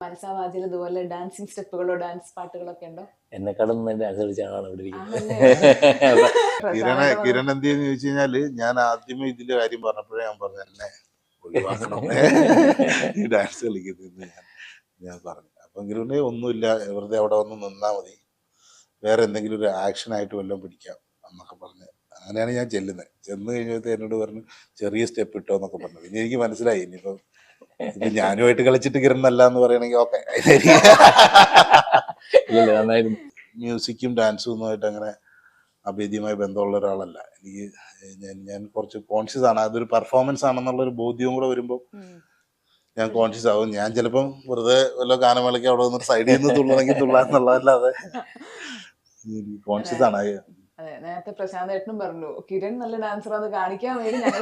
മനസ്സാവാജിൽ ഇതുപോലെ dancing സ്റ്റെപ്പുകളോ dance പാട്ടുകളൊക്കെ ഉണ്ടോ? എന്നെക്കാളും ഡാൻസ് കളിച്ചാണ് ഇവിടെ കിരൺ എന്തെന്ന് ചോദിച്ചു കഴിഞ്ഞാല്, ഞാൻ ആദ്യമേ ഇതിന്റെ കാര്യം പറഞ്ഞപ്പോഴേ ഞാൻ പറഞ്ഞു എന്നെ ഒഴിവാക്കണം ഈ ഡാൻസ് കളിക്കുന്നത് ഞാൻ പറഞ്ഞു. അപ്പം കിരണ് ഒന്നുമില്ല, വെറുതെ അവിടെ വന്ന് നിന്നാ മതി, വേറെ എന്തെങ്കിലും ഒരു ആക്ഷൻ ആയിട്ട് വല്ലതും പിടിക്കാം എന്നൊക്കെ പറഞ്ഞു. അങ്ങനെയാണ് ഞാൻ ചെല്ലുന്നത്. ചെന്ന് കഴിഞ്ഞപ്പോൾ എന്നോട് പറഞ്ഞു ചെറിയ സ്റ്റെപ്പ് ഇട്ടോ എന്നൊക്കെ പറഞ്ഞു. പിന്നെ എനിക്ക് മനസ്സിലായി ഇനിയിപ്പം ഇപ്പൊ ഞാനുമായിട്ട് കളിച്ചിട്ട് കിരണല്ല എന്ന് പറയണെങ്കിൽ ഓക്കെ. മ്യൂസിക്കും ഡാൻസും ഒന്നുമായിട്ട് അങ്ങനെ അഭേദ്യമായ ബന്ധമുള്ള ഒരാളല്ല എനിക്ക്. ഞാൻ കുറച്ച് കോൺഷ്യസ് ആണ്, അതൊരു പെർഫോമൻസ് ആണെന്നുള്ളൊരു ബോധ്യവും കൂടെ വരുമ്പോൾ ഞാൻ കോൺഷ്യസ് ആവും. ഞാൻ ചിലപ്പം വെറുതെ വല്ല ഗാനമേളയ്ക്ക് അവിടെ വന്നിട്ട് സൈഡിൽ നിന്ന് തുള്ളണമെങ്കിൽ തുള്ളാന്നുള്ളതല്ലാതെ കോൺഷ്യസ് ആണ്. അതെ, നേരത്തെ പ്രശാന്ത് ഏട്ടനും പറഞ്ഞു കിരൺ നല്ല ഡാൻസർ അത് കാണിക്കാൻ വേണ്ടി ഞങ്ങൾ